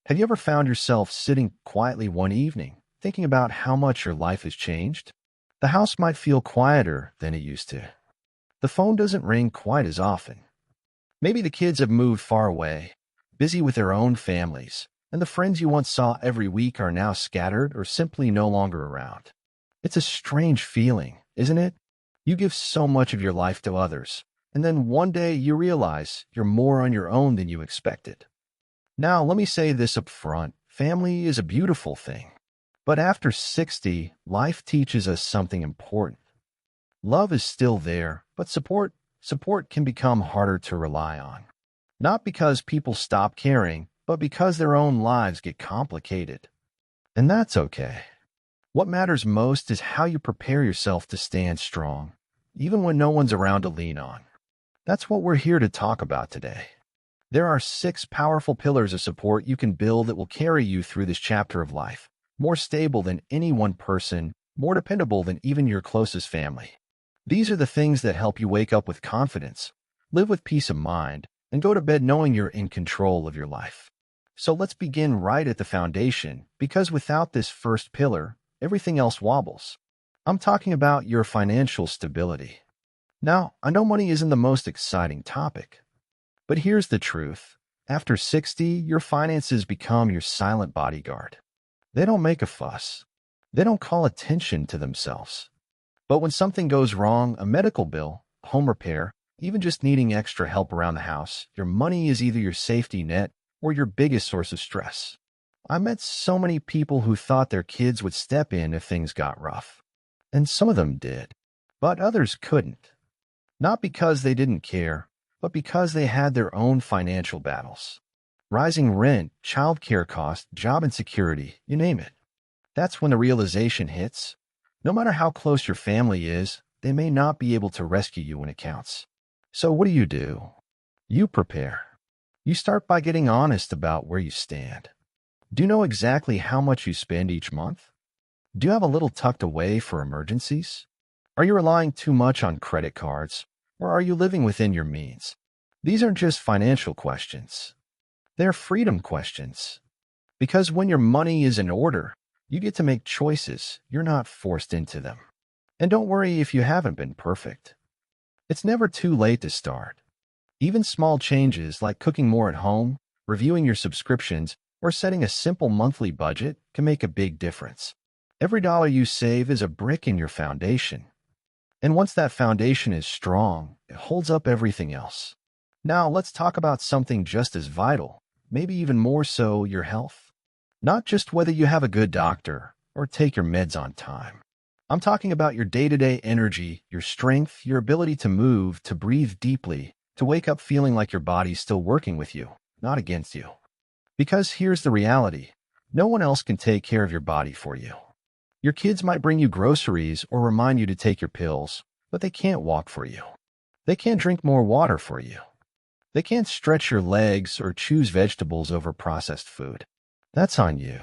Have you ever found yourself sitting quietly one evening, thinking about how much your life has changed? The house might feel quieter than it used to. The phone doesn't ring quite as often. Maybe the kids have moved far away, busy with their own families, and the friends you once saw every week are now scattered or simply no longer around. It's a strange feeling, isn't it? You give so much of your life to others, and then one day you realize you're more on your own than you expected. Now, let me say this up front. Family is a beautiful thing. But after 60, life teaches us something important. Love is still there, but support can become harder to rely on. Not because people stop caring, but because their own lives get complicated. And that's okay. What matters most is how you prepare yourself to stand strong, even when no one's around to lean on. That's what we're here to talk about today. There are 6 powerful pillars of support you can build that will carry you through this chapter of life. More stable than any one person, more dependable than even your closest family. These are the things that help you wake up with confidence, live with peace of mind, and go to bed knowing you're in control of your life. So let's begin right at the foundation, because without this first pillar, everything else wobbles. I'm talking about your financial stability. Now, I know money isn't the most exciting topic, but here's the truth. After 60, your finances become your silent bodyguard. They don't make a fuss. They don't call attention to themselves. But when something goes wrong, a medical bill, home repair, even just needing extra help around the house, your money is either your safety net or your biggest source of stress. I met so many people who thought their kids would step in if things got rough. And some of them did. But others couldn't. Not because they didn't care, but because they had their own financial battles. Rising rent, childcare costs, job insecurity, you name it. That's when the realization hits. No matter how close your family is, they may not be able to rescue you when it counts. So what do? You prepare. You start by getting honest about where you stand. Do you know exactly how much you spend each month? Do you have a little tucked away for emergencies? Are you relying too much on credit cards, or are you living within your means? These aren't just financial questions. They're freedom questions. Because when your money is in order, you get to make choices. You're not forced into them. And don't worry if you haven't been perfect. It's never too late to start. Even small changes like cooking more at home, reviewing your subscriptions, or setting a simple monthly budget can make a big difference. Every dollar you save is a brick in your foundation. And once that foundation is strong, it holds up everything else. Now let's talk about something just as vital, maybe even more so, your health. Not just whether you have a good doctor or take your meds on time. I'm talking about your day-to-day energy, your strength, your ability to move, to breathe deeply, to wake up feeling like your body's still working with you, not against you. Because here's the reality. No one else can take care of your body for you. Your kids might bring you groceries or remind you to take your pills, but they can't walk for you. They can't drink more water for you. They can't stretch your legs or choose vegetables over processed food. That's on you.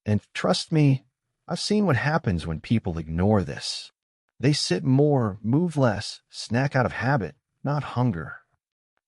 And trust me, I've seen what happens when people ignore this. They sit more, move less, snack out of habit, not hunger.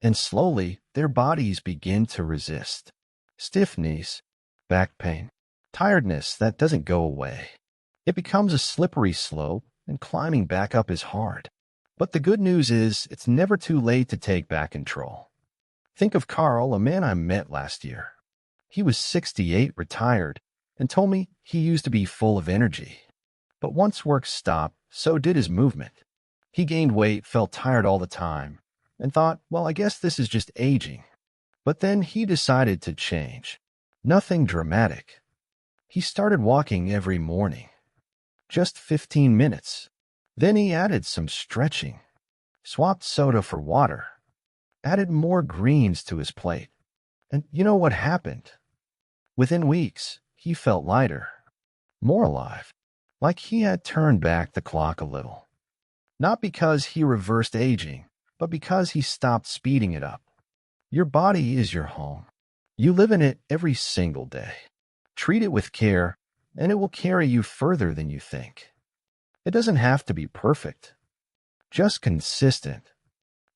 And slowly, their bodies begin to resist. Stiff knees, back pain, tiredness that doesn't go away. It becomes a slippery slope, and climbing back up is hard. But the good news is, it's never too late to take back control. Think of Carl, a man I met last year. He was 68, retired, and told me he used to be full of energy. But once work stopped, so did his movement. He gained weight, felt tired all the time, and thought, well, I guess this is just aging. But then he decided to change. Nothing dramatic. He started walking every morning. Just 15 minutes. Then he added some stretching, swapped soda for water, added more greens to his plate. And you know what happened? Within weeks, he felt lighter, more alive, like he had turned back the clock a little. Not because he reversed aging, but because he stopped speeding it up. Your body is your home. You live in it every single day. Treat it with care, and it will carry you further than you think. It doesn't have to be perfect, just consistent.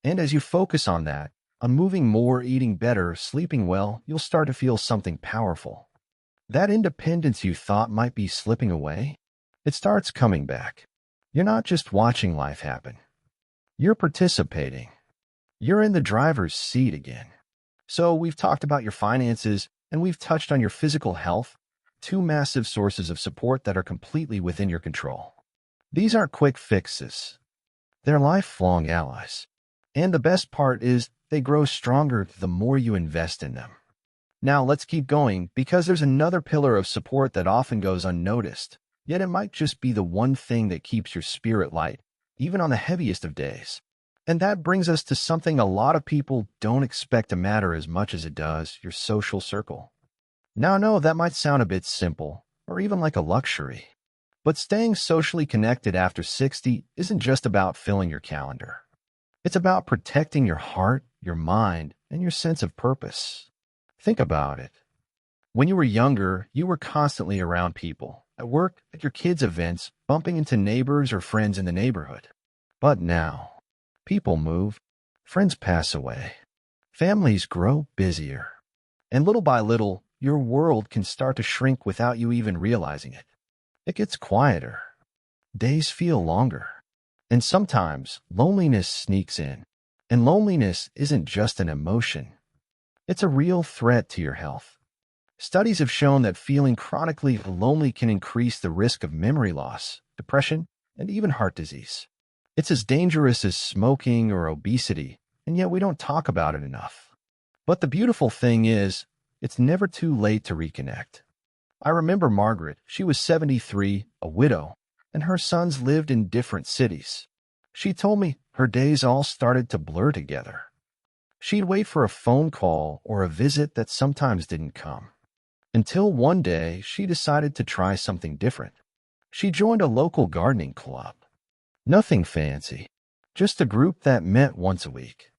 And as you focus on that, On moving more, eating better, sleeping well, you'll start to feel something powerful. That independence you thought might be slipping away, it starts coming back. You're not just watching life happen. You're participating. You're in the driver's seat again. So we've talked about your finances and we've touched on your physical health, two massive sources of support that are completely within your control. These aren't quick fixes. They're lifelong allies. And the best part is they grow stronger the more you invest in them. Now let's keep going because there's another pillar of support that often goes unnoticed, yet it might just be the one thing that keeps your spirit light, even on the heaviest of days. And that brings us to something a lot of people don't expect to matter as much as it does, your social circle. Now, I know that might sound a bit simple, or even like a luxury. But staying socially connected after 60 isn't just about filling your calendar. It's about protecting your heart, your mind, and your sense of purpose. Think about it. When you were younger, you were constantly around people, at work, at your kids' events, bumping into neighbors or friends in the neighborhood. But now, people move, friends pass away, families grow busier, and little by little, your world can start to shrink without you even realizing it. It gets quieter, days feel longer, and sometimes loneliness sneaks in. And loneliness isn't just an emotion. It's a real threat to your health. Studies have shown that feeling chronically lonely can increase the risk of memory loss, depression, and even heart disease. It's as dangerous as smoking or obesity, and yet we don't talk about it enough. But the beautiful thing is, it's never too late to reconnect. I remember Margaret. She was 73, a widow, and her sons lived in different cities. She told me her days all started to blur together. She'd wait for a phone call or a visit that sometimes didn't come. Until one day, she decided to try something different. She joined a local gardening club. Nothing fancy, just a group that met once a week.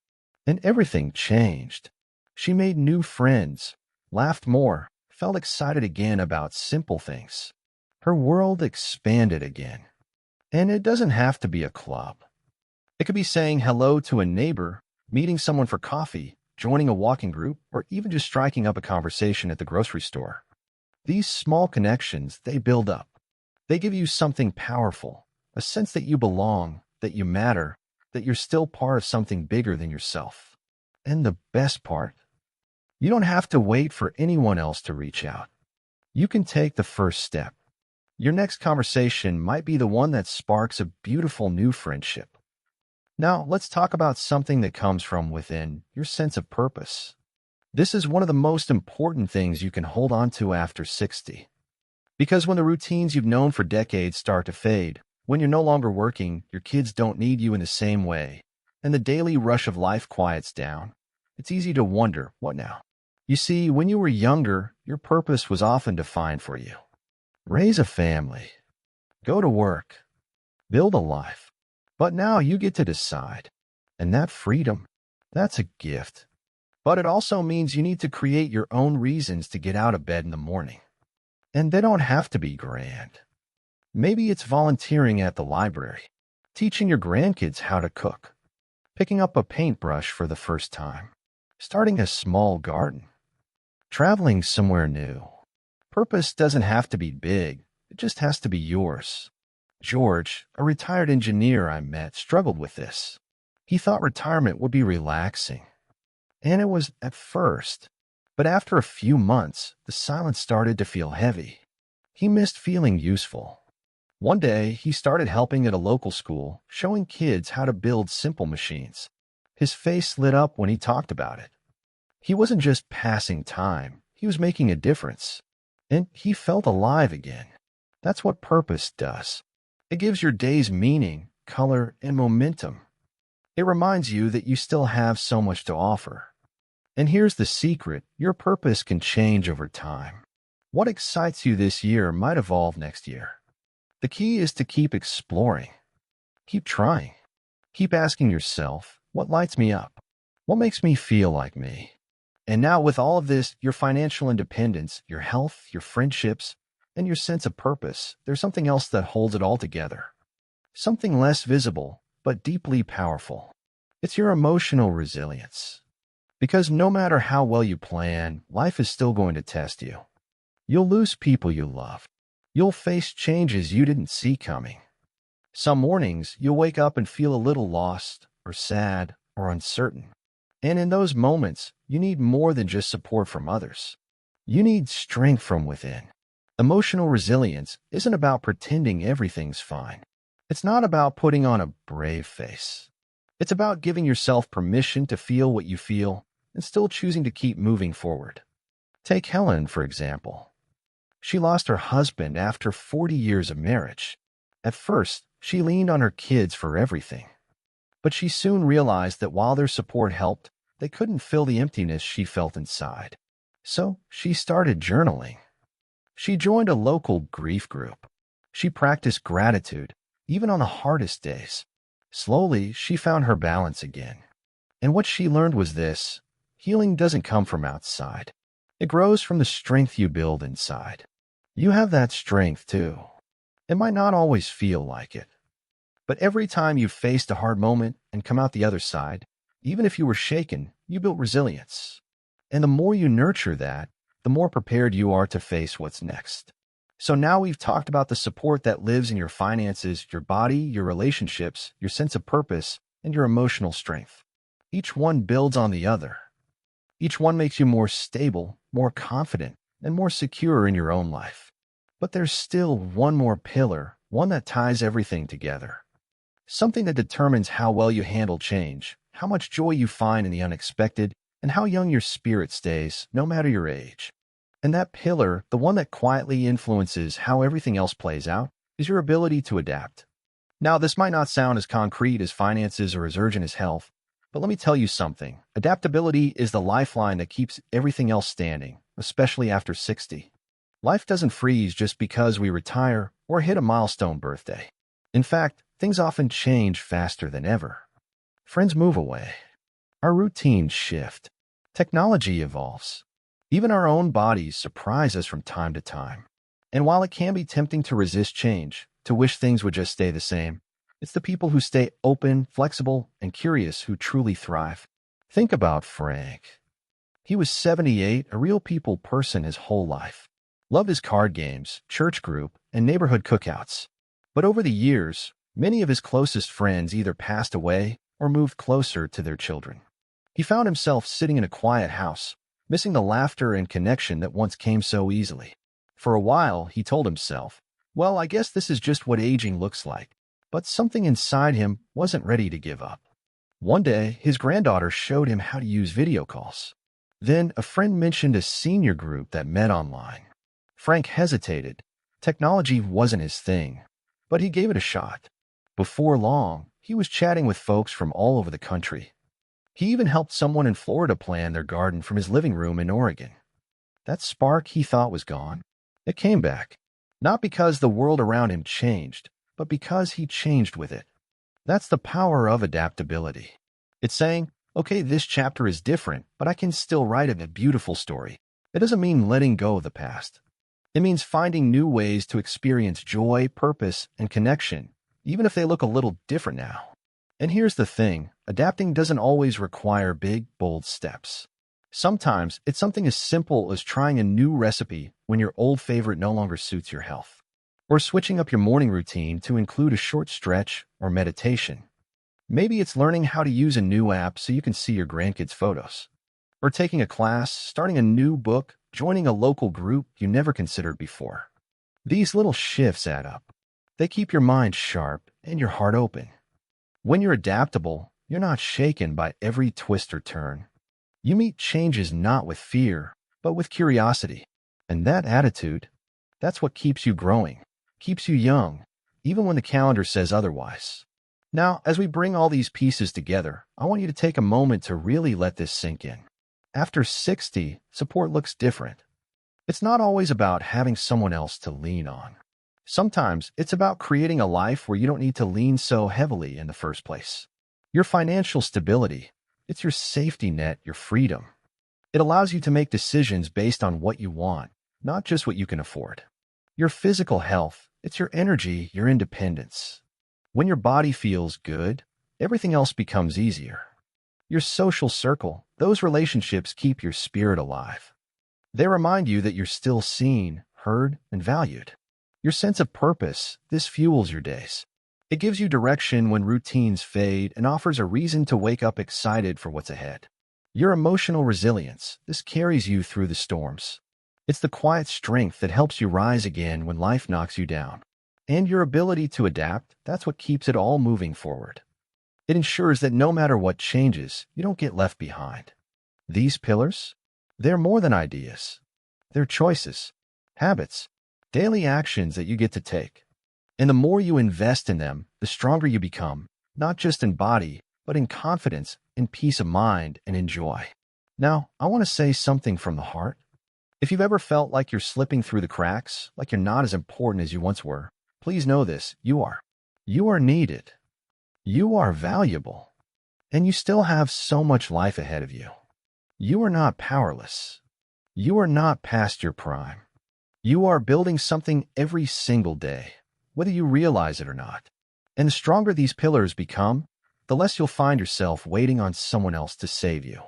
And everything changed. She made new friends, laughed more, felt excited again about simple things. Her world expanded again. And it doesn't have to be a club. It could be saying hello to a neighbor, meeting someone for coffee, joining a walking group, or even just striking up a conversation at the grocery store. These small connections, they build up. They give you something powerful, a sense that you belong, that you matter, that you're still part of something bigger than yourself. And the best part, you don't have to wait for anyone else to reach out. You can take the first step. Your next conversation might be the one that sparks a beautiful new friendship. Now, let's talk about something that comes from within, your sense of purpose. This is one of the most important things you can hold on to after 60. Because when the routines you've known for decades start to fade, when you're no longer working, your kids don't need you in the same way, and the daily rush of life quiets down, it's easy to wonder, what now? You see, when you were younger, your purpose was often defined for you. Raise a family, go to work, build a life. But now you get to decide. And that freedom, that's a gift. But it also means you need to create your own reasons to get out of bed in the morning. And they don't have to be grand. Maybe it's volunteering at the library, teaching your grandkids how to cook, picking up a paintbrush for the first time, starting a small garden, traveling somewhere new. Purpose doesn't have to be big. It just has to be yours. George, a retired engineer I met, struggled with this. He thought retirement would be relaxing. And it was at first. But after a few months, the silence started to feel heavy. He missed feeling useful. One day, he started helping at a local school, showing kids how to build simple machines. His face lit up when he talked about it. He wasn't just passing time. He was making a difference. And he felt alive again. That's what purpose does. It gives your days meaning, color, and momentum. It reminds you that you still have so much to offer. And here's the secret, your purpose can change over time. What excites you this year might evolve next year. The key is to keep exploring. Keep trying. Keep asking yourself, what lights me up? What makes me feel like me? And now with all of this, your financial independence, your health, your friendships, and your sense of purpose, there's something else that holds it all together. Something less visible, but deeply powerful. It's your emotional resilience. Because no matter how well you plan, life is still going to test you. You'll lose people you love. You'll face changes you didn't see coming. Some mornings, you'll wake up and feel a little lost or sad or uncertain. And in those moments, you need more than just support from others. You need strength from within. Emotional resilience isn't about pretending everything's fine. It's not about putting on a brave face. It's about giving yourself permission to feel what you feel and still choosing to keep moving forward. Take Helen, for example. She lost her husband after 40 years of marriage. At first, she leaned on her kids for everything. But she soon realized that while their support helped, they couldn't fill the emptiness she felt inside. So she started journaling. She joined a local grief group. She practiced gratitude, even on the hardest days. Slowly, she found her balance again. And what she learned was this: healing doesn't come from outside. It grows from the strength you build inside. You have that strength too. It might not always feel like it. But every time you've faced a hard moment and come out the other side, even if you were shaken, you built resilience. And the more you nurture that, the more prepared you are to face what's next. So now we've talked about the support that lives in your finances, your body, your relationships, your sense of purpose, and your emotional strength. Each one builds on the other. Each one makes you more stable, more confident, and more secure in your own life. But there's still one more pillar, one that ties everything together. Something that determines how well you handle change, how much joy you find in the unexpected, and how young your spirit stays, no matter your age. And that pillar, the one that quietly influences how everything else plays out, is your ability to adapt. Now, this might not sound as concrete as finances or as urgent as health, but let me tell you something. Adaptability is the lifeline that keeps everything else standing, especially after 60. Life doesn't freeze just because we retire or hit a milestone birthday. In fact, things often change faster than ever. Friends move away. Our routines shift. Technology evolves. Even our own bodies surprise us from time to time. And while it can be tempting to resist change, to wish things would just stay the same, it's the people who stay open, flexible, and curious who truly thrive. Think about Frank. He was 78, a real people person his whole life. Loved his card games, church group, and neighborhood cookouts. But over the years, many of his closest friends either passed away or moved closer to their children. He found himself sitting in a quiet house, missing the laughter and connection that once came so easily. For a while, he told himself, well, I guess this is just what aging looks like. But something inside him wasn't ready to give up. One day, his granddaughter showed him how to use video calls. Then, a friend mentioned a senior group that met online. Frank hesitated. Technology wasn't his thing, but he gave it a shot. Before long, he was chatting with folks from all over the country. He even helped someone in Florida plan their garden from his living room in Oregon. That spark he thought was gone, it came back. Not because the world around him changed, but because he changed with it. That's the power of adaptability. It's saying, okay, this chapter is different, but I can still write a beautiful story. It doesn't mean letting go of the past. It means finding new ways to experience joy, purpose, and connection, even if they look a little different now. And here's the thing, adapting doesn't always require big, bold steps. Sometimes it's something as simple as trying a new recipe when your old favorite no longer suits your health, or switching up your morning routine to include a short stretch or meditation. Maybe it's learning how to use a new app so you can see your grandkids' photos, or taking a class, starting a new book, joining a local group you never considered before. These little shifts add up. They keep your mind sharp and your heart open. When you're adaptable, you're not shaken by every twist or turn. You meet changes not with fear, but with curiosity. And that attitude, that's what keeps you growing, keeps you young, even when the calendar says otherwise. Now, as we bring all these pieces together, I want you to take a moment to really let this sink in. After 60, support looks different. It's not always about having someone else to lean on. Sometimes it's about creating a life where you don't need to lean so heavily in the first place. Your financial stability, it's your safety net, your freedom. It allows you to make decisions based on what you want, not just what you can afford. Your physical health, it's your energy, your independence. When your body feels good, everything else becomes easier. Your social circle, those relationships keep your spirit alive. They remind you that you're still seen, heard, and valued. Your sense of purpose, this fuels your days. It gives you direction when routines fade and offers a reason to wake up excited for what's ahead. Your emotional resilience, this carries you through the storms. It's the quiet strength that helps you rise again when life knocks you down. And your ability to adapt, that's what keeps it all moving forward. It ensures that no matter what changes, you don't get left behind. These pillars, they're more than ideas. They're choices, habits, daily actions that you get to take. And the more you invest in them, the stronger you become, not just in body, but in confidence, in peace of mind, and in joy. Now, I want to say something from the heart. If you've ever felt like you're slipping through the cracks, like you're not as important as you once were, please know this, you are. You are needed. You are valuable. And you still have so much life ahead of you. You are not powerless. You are not past your prime. You are building something every single day, whether you realize it or not. And the stronger these pillars become, the less you'll find yourself waiting on someone else to save you.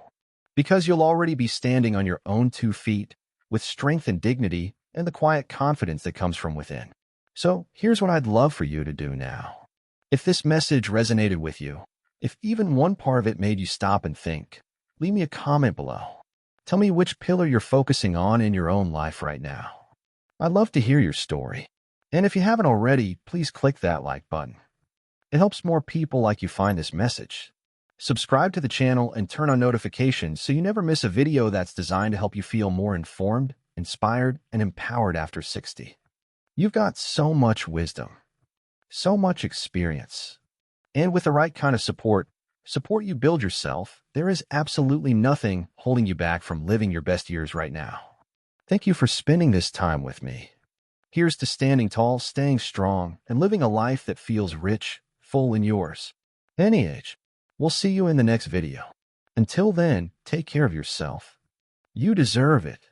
Because you'll already be standing on your own 2 feet, with strength and dignity and the quiet confidence that comes from within. So here's what I'd love for you to do now. If this message resonated with you, if even one part of it made you stop and think, leave me a comment below. Tell me which pillar you're focusing on in your own life right now. I'd love to hear your story. And if you haven't already, please click that like button. It helps more people like you find this message. Subscribe to the channel and turn on notifications so you never miss a video that's designed to help you feel more informed, inspired, and empowered after 60. You've got so much wisdom, so much experience. And with the right kind of support you build yourself, there is absolutely nothing holding you back from living your best years right now. Thank you for spending this time with me. Here's to standing tall, staying strong, and living a life that feels rich, full, and yours. Any age. We'll see you in the next video. Until then, take care of yourself. You deserve it.